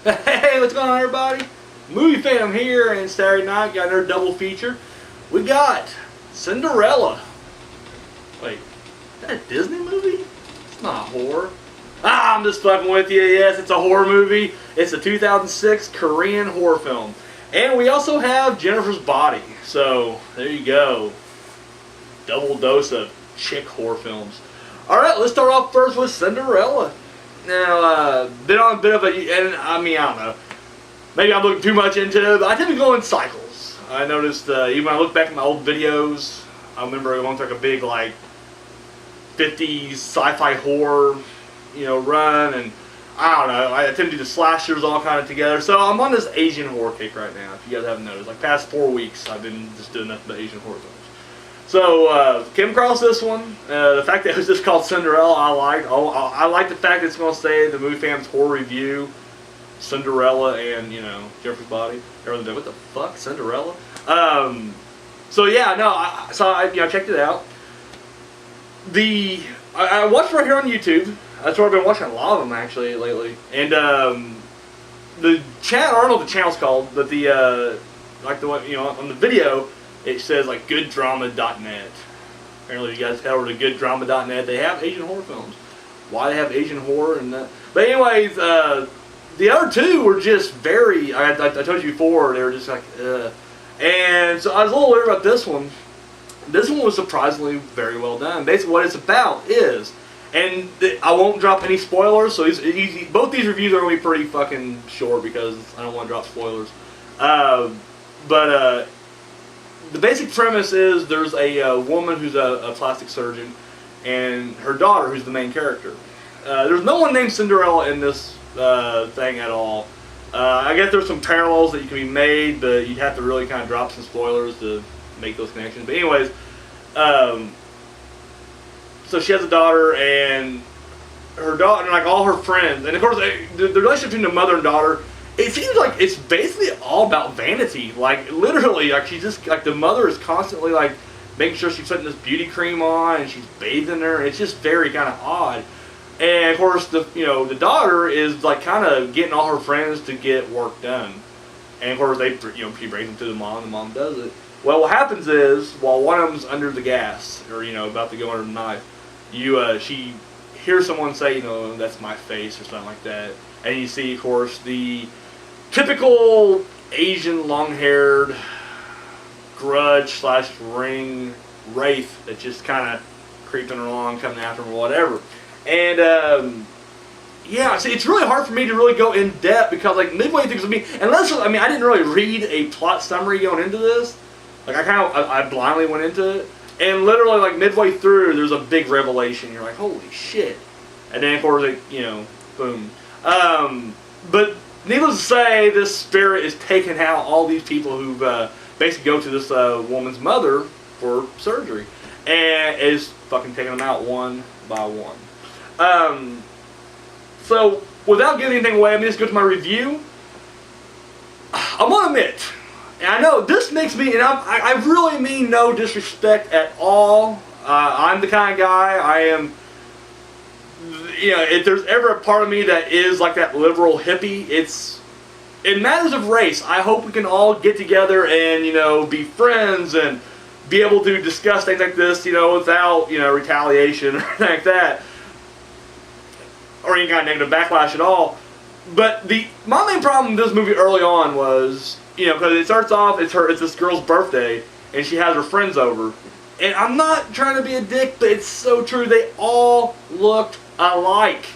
Hey, what's going on, everybody? Movie Fam here, and Saturday night got another double feature. We got Cinderella. Wait, is that a Disney movie? It's not horror. I'm just fucking with you. Yes, it's a horror movie. It's a 2006 Korean horror film. And we also have Jennifer's Body. So, there you go. Double dose of chick horror films. Alright, let's start off first with Cinderella. Now, been on a bit of a, and I mean, I don't know. Maybe I'm looking too much into it, but I tend to go in cycles. I noticed, even when I look back at my old videos, I remember going through like a big, like, 50s sci-fi horror, run, and I don't know, I tend to do the slashers all kind of together. So I'm on this Asian horror kick right now, if you guys haven't noticed. Like, past 4 weeks, I've been just doing nothing but Asian horror films. So, came across this one. The fact that it was just called Cinderella, I liked. I like the fact that it's going to say the Movie Fam's horror review, Cinderella, and, Jennifer's Body. Everyone's like, what the fuck, Cinderella? So yeah, no, I checked it out. I watched it right here on YouTube. That's where I've been watching a lot of them, actually, lately. And, the channel, I don't know what the channel's called, but the one, on the video, it says, like, gooddrama.net. Apparently, you guys head over to gooddrama.net. They have Asian horror films. Why they have Asian horror and that. But anyways, the other two were just very, I told you before, they were just like, And so I was a little worried about this one. This one was surprisingly very well done. Basically, what it's about is, and I won't drop any spoilers, so both these reviews are going to be pretty fucking short because I don't want to drop spoilers. But the basic premise is there's a woman who's a plastic surgeon and her daughter who's the main character. There's no one named Cinderella in this thing at all. I guess there's some parallels that you can be made, but you'd have to really kind of drop some spoilers to make those connections. But anyways, so she has a daughter, and her daughter, and like all her friends, and of course the relationship between the mother and daughter, it seems like it's basically all about vanity. Like, literally, like, she's just, like, the mother is constantly, like, making sure she's putting this beauty cream on, and she's bathing her, and it's just very kind of odd. And, of course, the daughter is, like, kind of getting all her friends to get work done. And, of course, she brings them to the mom does it. Well, what happens is, while one of them's under the gas, or, about to go under the knife, she hears someone say, that's my face, or something like that. And you see, of course, the typical Asian long-haired grudge/ring wraith that just kind of creeping along, coming after him or whatever. And yeah, see, it's really hard for me to really go in depth because, like, midway through, I didn't really read a plot summary going into this. Like, I blindly went into it, and literally, like, midway through, there's a big revelation. You're like, holy shit! And then, of course, boom. But needless to say, this spirit is taking out all these people who basically go to this woman's mother for surgery, and is fucking taking them out one by one. So, without giving anything away, I'm just going to my review. I'm going to admit, and I know this makes me, and I really mean no disrespect at all. I'm the kind of guy, I am, if there's ever a part of me that is like that liberal hippie, in matters of race, I hope we can all get together and, be friends and be able to discuss things like this, without, retaliation or anything like that. Or any kind of negative backlash at all. But my main problem with this movie early on was, because it starts off, it's this girl's birthday, and she has her friends over. And I'm not trying to be a dick, but it's so true. They all looked alike.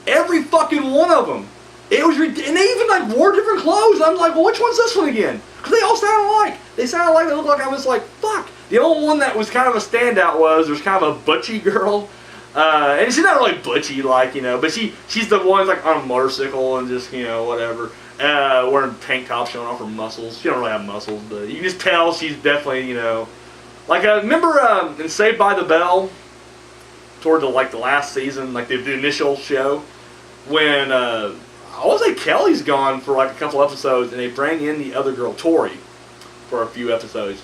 Every fucking one of them. It was and they even like wore different clothes. And I'm like, well, which one's this one again? Because they all sound alike. They sounded like, they looked like, I was like, fuck. The only one that was kind of a standout was there's kind of a butchy girl. And she's not really butchy, like, but she's the one like on a motorcycle and just, whatever. Wearing tank top showing off her muscles. She don't really have muscles, but you can just tell she's definitely, like, remember in Saved by the Bell, toward the last season, like the initial show, when I want to say Kelly's gone for like a couple episodes, and they bring in the other girl, Tori, for a few episodes.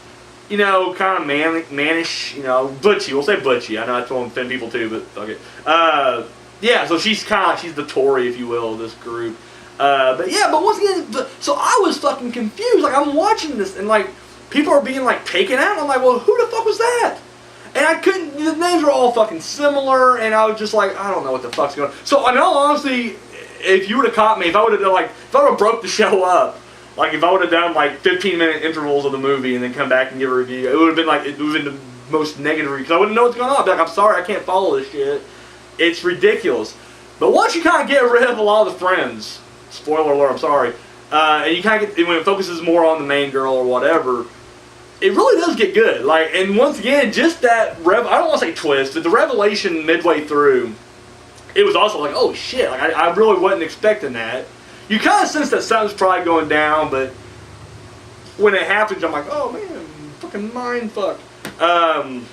Kind of mannish, butchy. We'll say butchy. I know that's going to offend people too, but fuck it. Yeah, so she's the Tory, if you will, of this group. But once again, so I was fucking confused. Like, I'm watching this, and like, people are being like taken out, and I'm like, well, who the fuck was that? And I couldn't, the names were all fucking similar, and I was just like, I don't know what the fuck's going on. So, in all honesty, if you would have caught me, if I would have broke the show up, like if I would have done like 15-minute intervals of the movie and then come back and give a review, it would have been like, it would have been the most negative review, because I wouldn't know what's going on. I'd be like, I'm sorry, I can't follow this shit. It's ridiculous. But once you kind of get rid of a lot of the friends, spoiler alert, I'm sorry, and you kind of get, when it focuses more on the main girl or whatever, it really does get good. Like, and once again, just that, I don't want to say twist, but the revelation midway through, it was also like, oh shit, like I really wasn't expecting that. You kind of sense that something's probably going down, but when it happens, I'm like, oh man, fucking mind fuck. And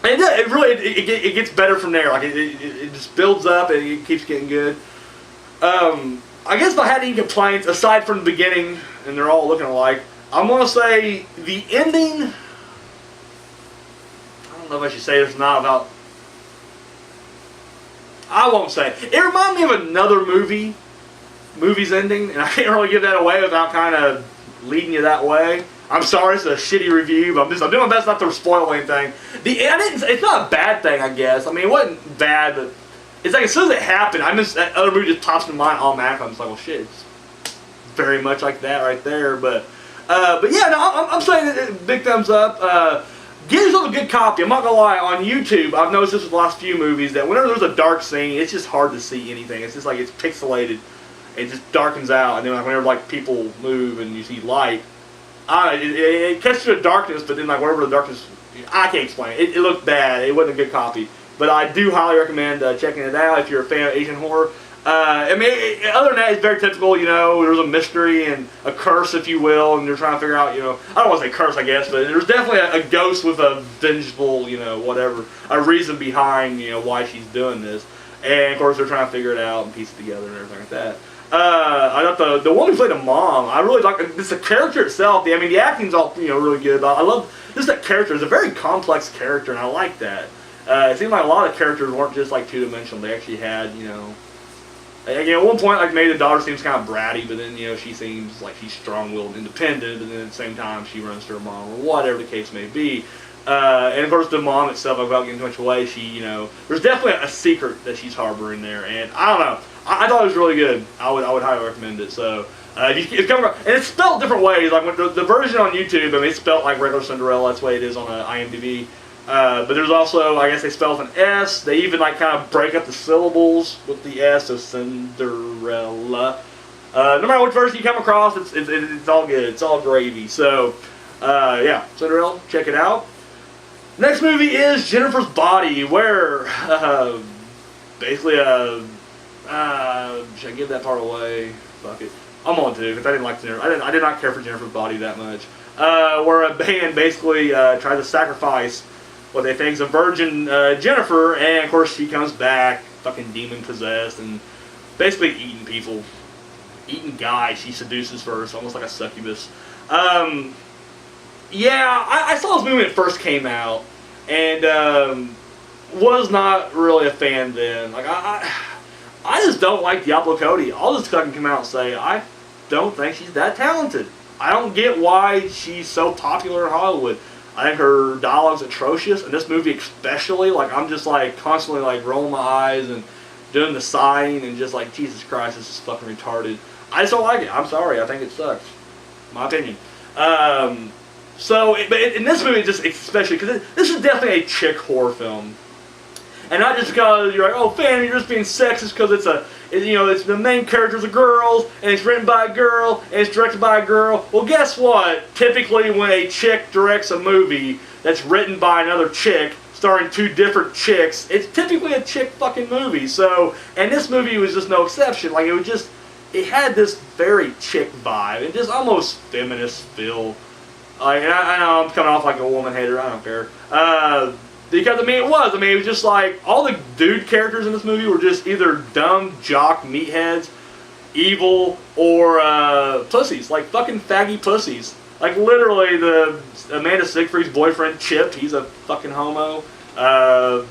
it really, it gets better from there. Like, it just builds up and it keeps getting good. I guess if I had any complaints, aside from the beginning, and they're all looking alike, I'm going to say the ending, I don't know if I should say this or not about, I won't say. It reminded me of another movie's ending, and I can't really give that away without kind of leading you that way. I'm sorry, it's a shitty review, but I'm doing my best not to spoil anything. It's not a bad thing, I guess. I mean, it wasn't bad, but it's like as soon as it happened, that other movie just pops in my mind automatically. I'm just like, well, shit, it's very much like that right there. But yeah, no, I'm saying big thumbs up. Get yourself a good copy. I'm not gonna lie. On YouTube, I've noticed this with the last few movies that whenever there's a dark scene, it's just hard to see anything. It's just like it's pixelated. It just darkens out, and then like whenever like people move and you see light, it catches the darkness. But then like wherever the darkness, I can't explain it. It looked bad. It wasn't a good copy. But I do highly recommend checking it out if you're a fan of Asian horror. I mean, other than that, it's very typical, you know, there's a mystery and a curse, if you will, and they're trying to figure out, you know, I don't want to say curse, I guess, but there's definitely a ghost with a vengeful, you know, whatever, a reason behind, you know, why she's doing this. And, of course, they're trying to figure it out and piece it together and everything like that. I thought the one who played the mom, I really like, this the character itself, I mean, the acting's all, you know, really good, but I love, just that character, it's a very complex character, and I like that. It seemed like a lot of characters weren't just like two-dimensional, they actually had, you know, again, at one point, like maybe the daughter seems kind of bratty, but then, you know, she seems like she's strong-willed and independent, but then at the same time, she runs to her mom, or whatever the case may be. And of course, the mom itself, without getting too much away, she, you know, there's definitely a secret that she's harboring there, and I don't know, I thought it was really good. I would highly recommend it. So, it's coming from, and it's spelled different ways. Like when the version on YouTube, I mean, it's spelled like regular Cinderella. That's the way it is on IMDb. But there's also, I guess they spell with an S. They even like kind of break up the syllables with the S, so Cinderella. No matter which version you come across, it's all good. It's all gravy. So, yeah, Cinderella, check it out. Next movie is Jennifer's Body, where basically, should I give that part away? Fuck it. I'm on to, because I didn't like Jennifer. I did not care for Jennifer's Body that much. Where a band basically tries to sacrifice what they think is a virgin Jennifer, and of course she comes back, fucking demon possessed, and basically eating people, eating guys she seduces first, almost like a succubus. Yeah, I saw this movie when it first came out, and was not really a fan then. Like I just don't like Diablo Cody. I'll just fucking come out and say I don't think she's that talented. I don't get why she's so popular in Hollywood. I think her dialogue's atrocious, and this movie especially, like, I'm just, like, constantly, like, rolling my eyes and doing the sighing and just, like, Jesus Christ, this is fucking retarded. I just don't like it. I'm sorry. I think it sucks. My opinion. But in this movie, just especially, because this is definitely a chick horror film. And not just because you're like, oh, fan, you're just being sexist because it's the main character's a girl, and it's written by a girl, and it's directed by a girl. Well, guess what? Typically, when a chick directs a movie that's written by another chick, starring two different chicks, it's typically a chick fucking movie. So, and this movie was just no exception. Like, it had this very chick vibe, and just almost feminist feel. Like, I know I'm coming off like a woman hater, I don't care. Because, it was just like, all the dude characters in this movie were just either dumb, jock, meatheads, evil, or pussies. Like, fucking faggy pussies. Like, literally, the Amanda Seyfried's boyfriend, Chip, he's a fucking homo. The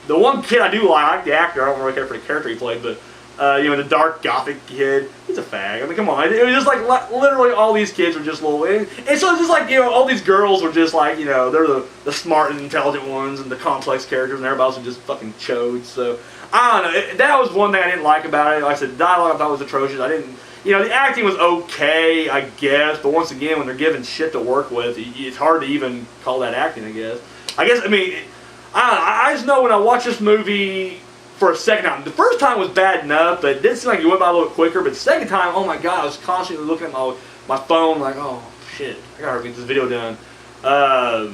one kid I do like the actor, I don't really care for the character he played, but The dark gothic kid. He's a fag. I mean, come on. It was just like literally all these kids were just little, and so it's just like all these girls were just like they're the smart and intelligent ones and the complex characters, and everybody else was just fucking chodes. So I don't know. That was one thing I didn't like about it. Like I said, the dialogue I thought was atrocious. I didn't. The acting was okay, I guess, but once again, when they're given shit to work with, it's hard to even call that acting, I guess. I don't know. I just know when I watched this movie for a second time, the first time was bad enough, but it did seem like it went by a little quicker, but the second time, oh my god, I was constantly looking at my phone like, oh shit, I gotta get this video done. I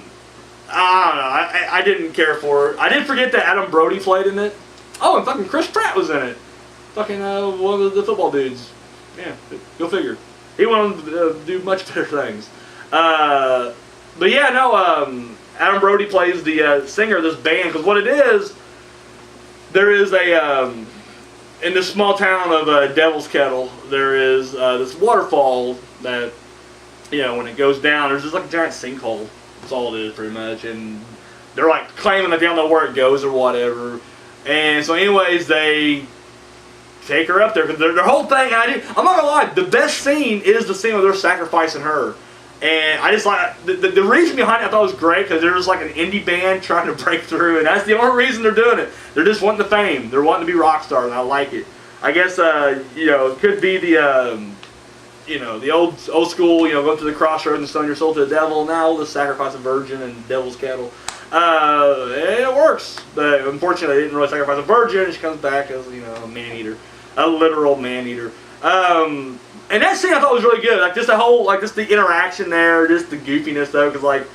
don't know, I didn't care for it. I did forget that Adam Brody played in it. Oh, and fucking Chris Pratt was in it. Fucking one of the football dudes. Yeah, go figure. He went on to do much better things. But yeah, no, Adam Brody plays the singer of this band, because what it is, there is in this small town of Devil's Kettle, there is this waterfall that, when it goes down, there's just like a giant sinkhole. That's all it is, pretty much. And they're like claiming that they don't know where it goes or whatever. And so anyways, they take her up there, because their whole thing, I'm not gonna lie, the best scene is the scene where they're sacrificing her. And I just like, the reason behind it I thought was great, because they're just like an indie band trying to break through, and that's the only reason they're doing it. They're just wanting the fame. They're wanting to be rock stars, and I like it. I guess, it could be the, the old school, going to the crossroads and selling your soul to the devil. Now we'll just sacrifice a virgin and devil's cattle. And it works. But unfortunately, they didn't really sacrifice a virgin, and she comes back as, a man-eater. A literal man-eater. And that scene I thought was really good. Like, just the whole, just the interaction there, just the goofiness, though, because,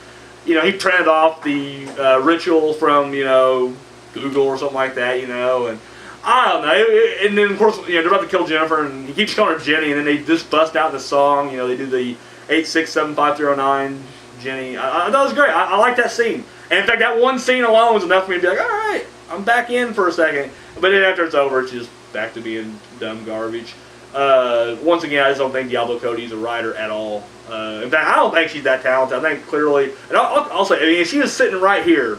he printed off the ritual from, Google or something like that, and I don't know. And then, of course, they're about to kill Jennifer, and he keeps calling her Jenny, and then they just bust out the song. They do the 8675309 Jenny. I thought it was great. I like that scene. And in fact, that one scene alone was enough for me to be like, all right, I'm back in for a second. But then after it's over, it's just back to being dumb garbage. Once again, I just don't think Diablo Cody's a writer at all. In fact, I don't think she's that talented. I think clearly, and I'll say, if she was sitting right here,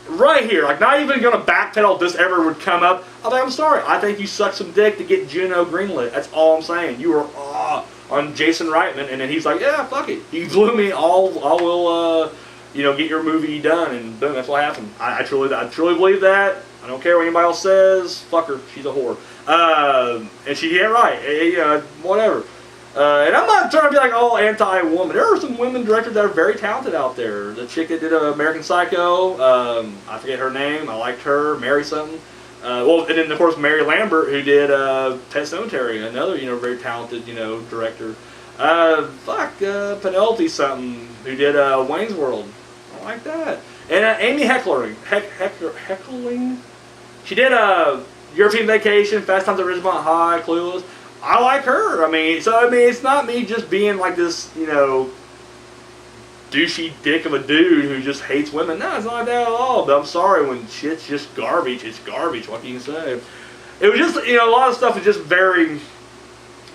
like not even going to backpedal if this ever would come up, I'll be like, I'm sorry, I think you sucked some dick to get Juno greenlit. That's all I'm saying. You were on Jason Reitman, and then he's like, yeah, fuck it. You blew me, I will, get your movie done, and boom, that's what happened. I truly believe that. I don't care what anybody else says. Fuck her. She's a whore. And she ain't right. Whatever. And I'm not trying to be like all anti-woman. There are some women directors that are very talented out there. The chick that did American Psycho, I forget her name. I liked her. Mary something. And then of course Mary Lambert, who did Pet Sematary, another very talented director. Penelope something, who did Wayne's World. I like that. And Amy Heckling. She did European Vacation, Fast Times at Ridgemont High, Clueless. I like her. It's not me just being like this, douchey dick of a dude who just hates women. No, it's not like that at all. But I'm sorry, when shit's just garbage, it's garbage. What can you say? It was just, a lot of stuff was just very,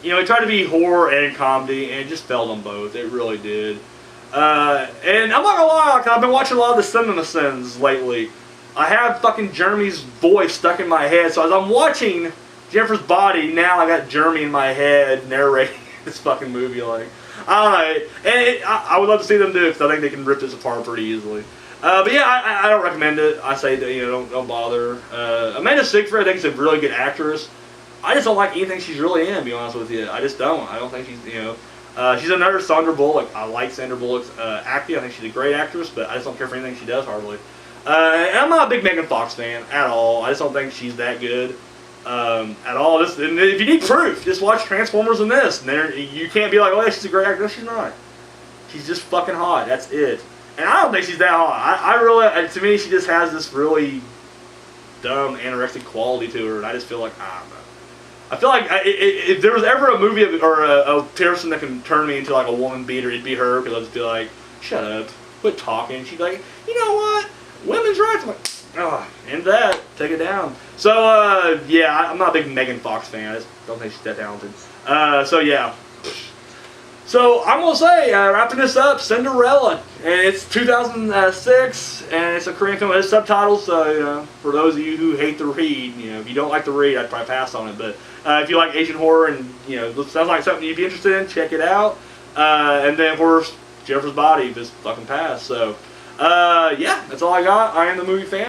it tried to be horror and comedy, and it just failed on both. It really did. And I'm not gonna lie, I've been watching a lot of the CinemaSins lately. I have fucking Jeremy's voice stuck in my head, so as I'm watching Jennifer's Body, now I got Jeremy in my head narrating this fucking movie. Like, I don't know, and I would love to see them do it, because I think they can rip this apart pretty easily. But yeah, I don't recommend it. I say that, don't bother. Amanda Seyfried, I think, is a really good actress. I just don't like anything she's really in, to be honest with you. I just don't. I don't think she's, she's another Sandra Bullock. I like Sandra Bullock's acting. I think she's a great actress, but I just don't care for anything she does, hardly. And I'm not a big Megan Fox fan at all. I just don't think she's that good at all. And if you need proof, just watch Transformers and this. And you can't be like, oh, yeah, she's a great actress. No, she's not. She's just fucking hot. That's it. And I don't think she's that hot. I really, to me, she just has this really dumb anorexic quality to her, and I just feel like, I don't know. I feel like if there was ever a movie or a person that can turn me into like a woman beater, it'd be her, because I'd just be like, shut up, quit talking. She'd be like, you know what? Women's rights. I'm like, oh, end that. Take it down. So, yeah, I'm not a big Megan Fox fan. I just don't think she's that talented. So, yeah. So I'm gonna say, wrapping this up, Cinderella, and it's 2006, and it's a Korean film with subtitles. So for those of you who hate to read, if you don't like to read, I'd probably pass on it. But if you like Asian horror and it sounds like something you'd be interested in, check it out. And then of course, Jennifer's Body, just fucking pass. So yeah, that's all I got. I am the movie fan.